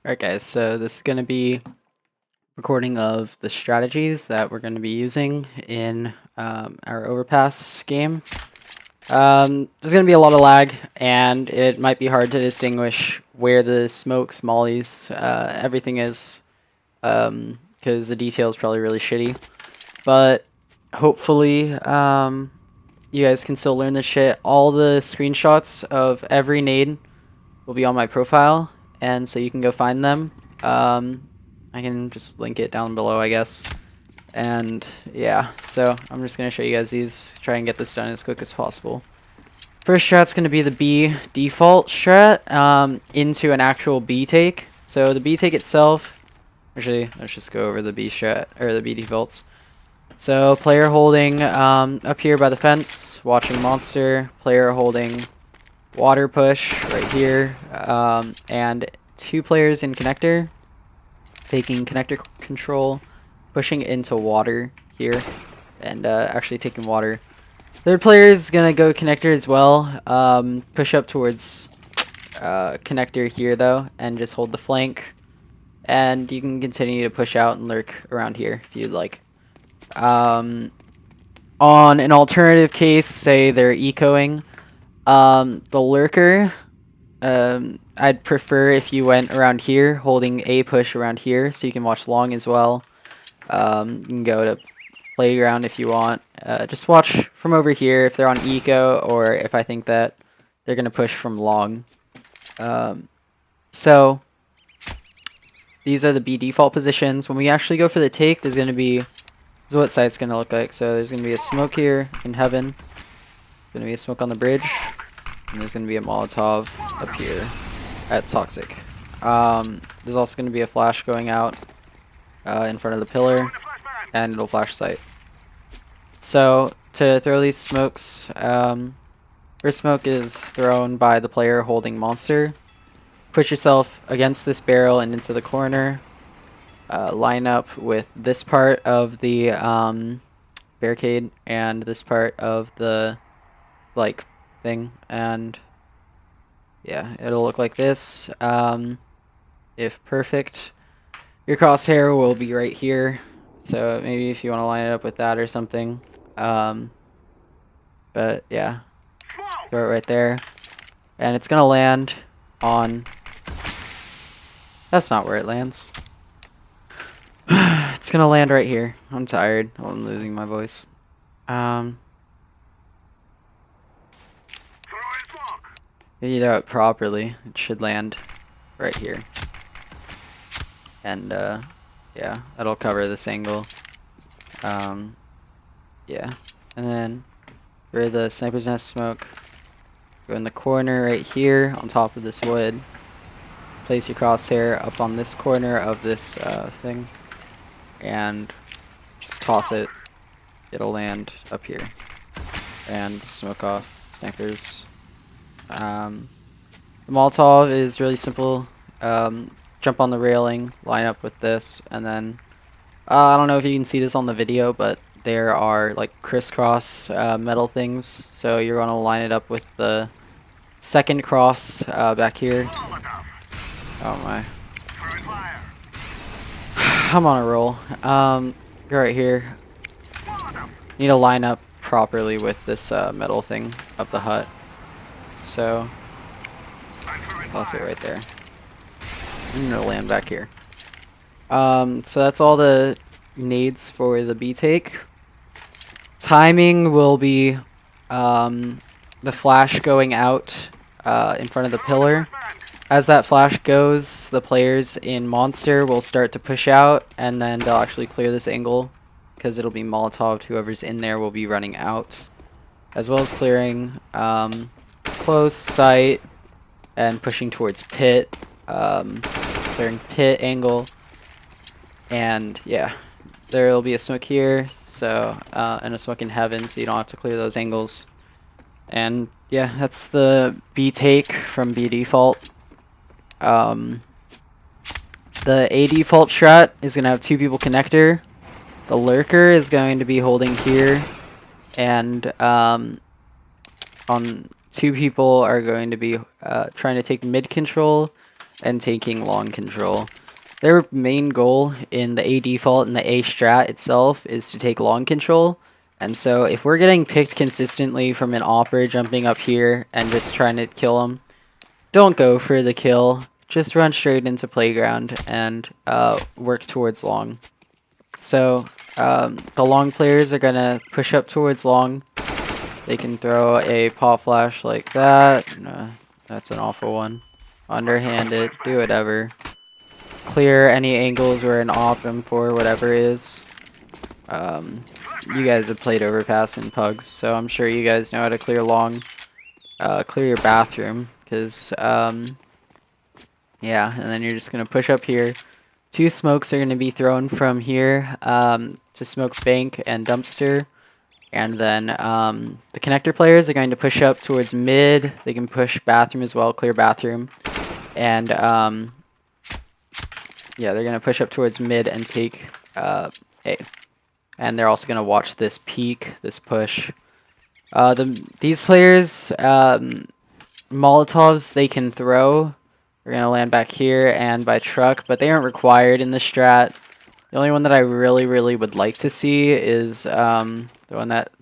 Alright guys, so this is going to be recording of the strategies that we're going to be using in our overpass game. There's going to be a lot of lag, and it might be hard to distinguish where the smokes, mollies, everything is, because the detail is probably really shitty. But hopefully you guys can still learn this shit. All the screenshots of every nade will be on my profile, and so you can go find them. I can just link it down below, I guess. And yeah, so I'm just going to show you guys these, try and get this done as quick as possible. First strat's going to be the B default strat into an actual B take. So the B take itself, actually, let's just go over the B strat, or the B defaults. So player holding up here by the fence, watching monster, player holding water push right here, and two players in connector, taking connector control, pushing into water here, and actually taking water. Third player is gonna go connector as well, push up towards connector here though, and just hold the flank, and you can continue to push out and lurk around here if you'd like. On an alternative case, say they're ecoing, the lurker, I'd prefer if you went around here, holding A push around here, so you can watch long as well. You can go to playground if you want. Just watch from over here if they're on eco, or if I think that they're going to push from long. So, these are the B default positions. When we actually go for the take, there's going to be, this is what site's going to look like. So there's going to be a smoke here in heaven. There's going to be a smoke on the bridge. And there's going to be a Molotov up here at Toxic. There's also going to be a flash going out in front of the pillar, and it'll flash site. So, to throw these smokes, first smoke is thrown by the player holding monster. Push yourself against this barrel and into the corner. Line up with this part of the barricade and this part of the, like, thing, and yeah, it'll look like this. If perfect, your crosshair will be right here, so maybe if you want to line it up with that or something. But yeah, throw it right there, and it's gonna land on, that's not where it lands. It's gonna land right here. I'm tired, I'm losing my voice. If you do it properly, it should land right here. And yeah, that'll cover this angle. Yeah, and then for the sniper's nest smoke, go in the corner right here on top of this wood. Place your crosshair up on this corner of this thing, and just toss it. It'll land up here. And smoke off snipers. The Molotov is really simple. Jump on the railing, line up with this, and then I don't know if you can see this on the video, but there are like crisscross metal things, so you're going to line it up with the second cross back here. Oh my. I'm on a roll. Go right here. You need to line up properly with this metal thing of the hut. So, toss it right there. And it'll land back here. So that's all the nades for the B take. Timing will be the flash going out in front of the pillar. As that flash goes, the players in monster will start to push out, and then they'll actually clear this angle, because it'll be Molotov. Whoever's in there will be running out, as well as clearing close sight and pushing towards pit, clearing pit angle, and yeah, there will be a smoke here, so and a smoke in heaven, so you don't have to clear those angles. And yeah, that's the B take from B default. The A default strat is gonna have two people connector. The lurker is going to be holding here, and on two people are going to be trying to take mid control, and taking long control. Their main goal in the A default and the A strat itself is to take long control. And so if we're getting picked consistently from an opper jumping up here and just trying to kill them, don't go for the kill. Just run straight into playground and work towards long. So the long players are going to push up towards long. They can throw a pop flash like that. No, that's an awful one. Underhand it, do whatever. Clear any angles we're in op them for, whatever it is. You guys have played overpass in pugs, so I'm sure you guys know how to clear long. Clear your bathroom, because yeah, and then you're just gonna push up here. 2 smokes are gonna be thrown from here to smoke bank and dumpster. And then the connector players are going to push up towards mid. They can push bathroom as well, clear bathroom. And yeah, they're going to push up towards mid and take A. And they're also going to watch this peek, this push. These players, Molotovs they can throw. They're going to land back here and by truck, but they aren't required in the strat. The only one that I really would like to see is the one that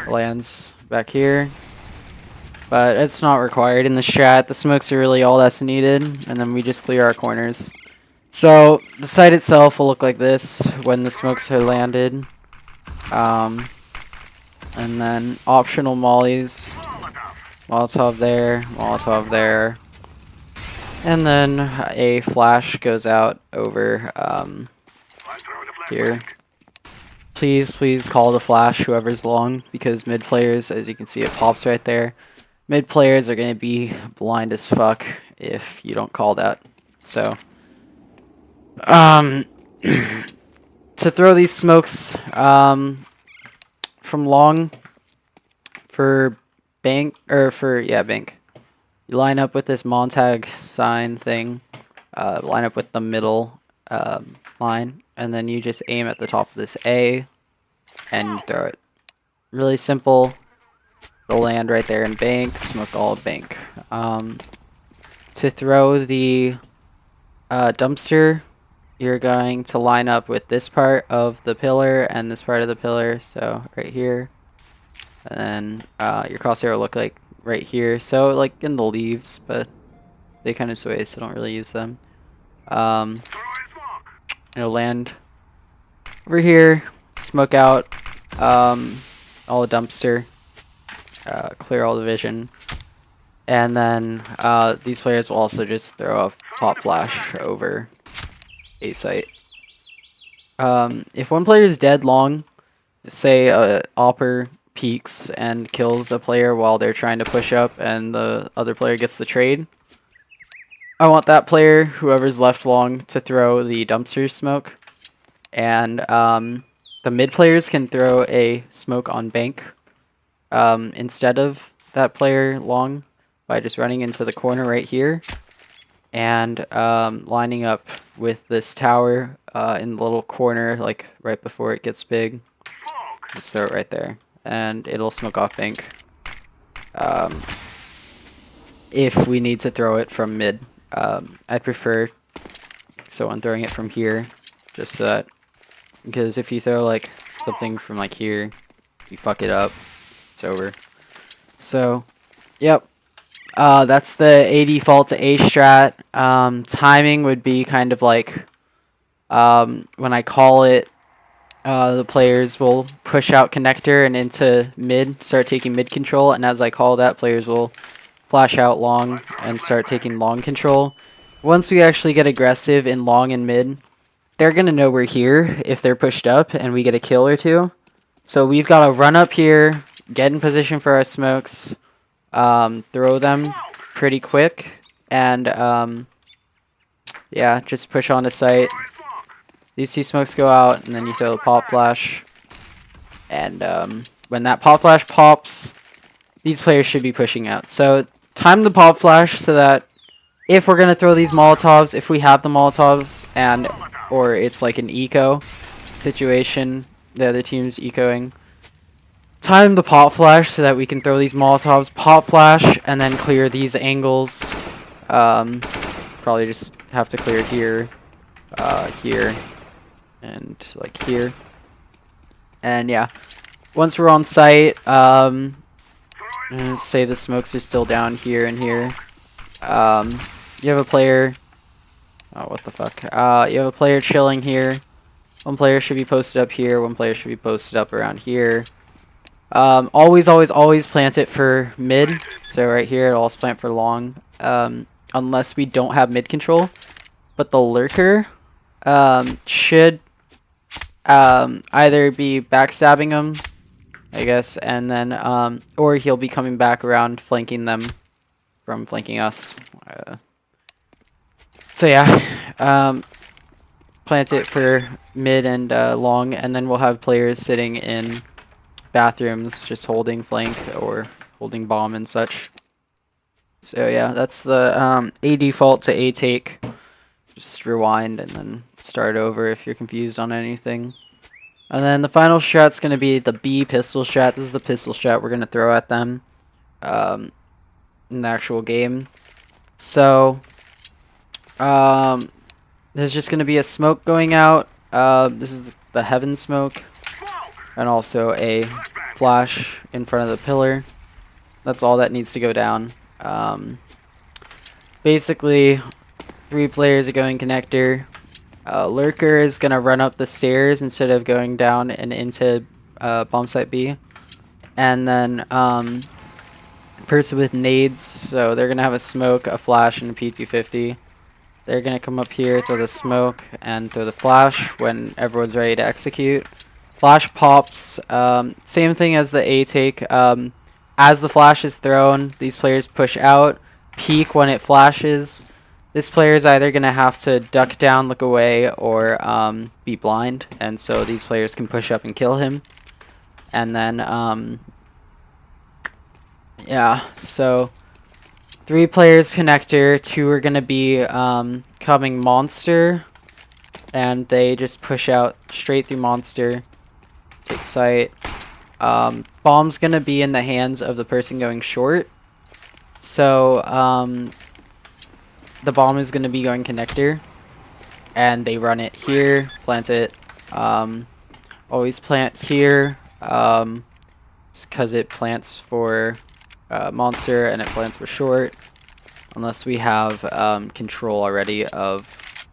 lands back here. But it's not required in the strat. The smokes are really all that's needed, and then we just clear our corners. So the site itself will look like this when the smokes are landed. And then optional mollies. Molotov there. And then a flash goes out over here. Please call the flash, whoever's long, because mid players, as you can see, it pops right there. Mid players are going to be blind as fuck if you don't call that. So, to throw these smokes from long for bank, bank. You line up with this Montag sign thing, line up with the middle line, and then you just aim at the top of this A and you throw it. Really simple. It'll land right there in bank, smoke all bank. To throw the dumpster, you're going to line up with this part of the pillar and this part of the pillar, so right here. And then your crosshair will look like right here, so like in the leaves, but they kind of sway, so don't really use them. It'll land over here, smoke out all the dumpster, clear all the vision, and then these players will also just throw a pop flash over A site. If one player is dead long, say Opper peeks and kills a player while they're trying to push up and the other player gets the trade, I want that player, whoever's left long, to throw the dumpster smoke. And the mid players can throw a smoke on bank instead of that player long by just running into the corner right here and lining up with this tower in the little corner, like right before it gets big. Just throw it right there and it'll smoke off bank if we need to throw it from mid. I prefer someone throwing it from here, just so that, because if you throw like something from like here, you fuck it up, it's over. So, yep, that's the A default to A strat. Timing would be kind of like when I call it, the players will push out connector and into mid, start taking mid control, and as I call that, players will flash out long and start taking long control. Once we actually get aggressive in long and mid, they're going to know we're here if they're pushed up and we get a kill or two. So we've got to run up here, get in position for our smokes, throw them pretty quick, and yeah, just push on to site. These 2 smokes go out, and then you throw the pop flash. And when that pop flash pops, these players should be pushing out. So time the pop flash so that if we're going to throw these Molotovs, if we have the Molotovs, or it's like an eco situation, the other team's ecoing, time the pop flash so that we can throw these Molotovs, pop flash, and then clear these angles from probably just have to clear here, here, and like here. And yeah, once we're on site, say the smokes are still down here and here. You have a player. Oh, what the fuck? You have a player chilling here. One player should be posted up here. One player should be posted up around here. Always plant it for mid. So right here, it'll also plant for long. Unless we don't have mid control. But the lurker should either be backstabbing them, I guess, and then or he'll be coming back around flanking them from flanking us. So yeah, plant it for mid and long, and then we'll have players sitting in bathrooms just holding flank or holding bomb and such. So yeah, that's the A default to A take. Just rewind and then start over if you're confused on anything. And then the final strat's going to be the B pistol strat. This is the pistol strat we're going to throw at them in the actual game. So there's just going to be a smoke going out. This is the heaven smoke. And also a flash in front of the pillar. That's all that needs to go down. Basically, 3 players are going connector. Lurker is going to run up the stairs instead of going down and into bomb site B. And then person with nades, so they're going to have a smoke, a flash, and a P250. They're going to come up here, throw the smoke, and throw the flash when everyone's ready to execute. Flash pops, same thing as the A take. As the flash is thrown, these players push out, peek when it flashes. This player is either going to have to duck down, look away, or be blind. And so these players can push up and kill him. And then, yeah, so 3 players connector, 2 are going to be coming monster. And they just push out straight through monster. Take site. Bomb's going to be in the hands of the person going short. So, the bomb is going to be going connector, and they run it here, plant it, always plant here, because it plants for monster and it plants for short, unless we have control already of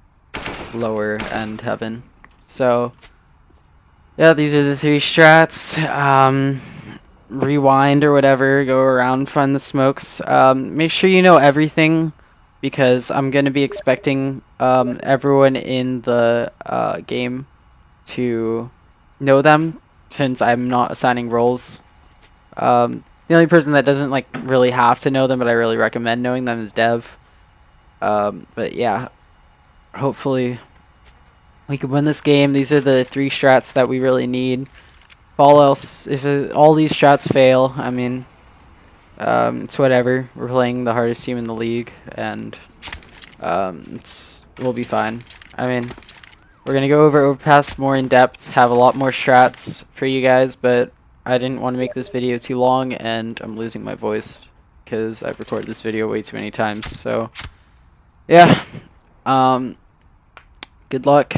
lower and heaven. So yeah, these are the 3 strats. Rewind or whatever, go around, find the smokes. Make sure you know everything, because I'm going to be expecting everyone in the game to know them, since I'm not assigning roles. The only person that doesn't like really have to know them, but I really recommend knowing them, is Dev. But yeah, hopefully we can win this game. These are the 3 strats that we really need. If all these strats fail, I mean, it's whatever. We're playing the hardest team in the league, and we'll be fine. I mean, we're gonna go over overpass more in depth, have a lot more strats for you guys, but I didn't want to make this video too long, and I'm losing my voice because I've recorded this video way too many times. So yeah, good luck.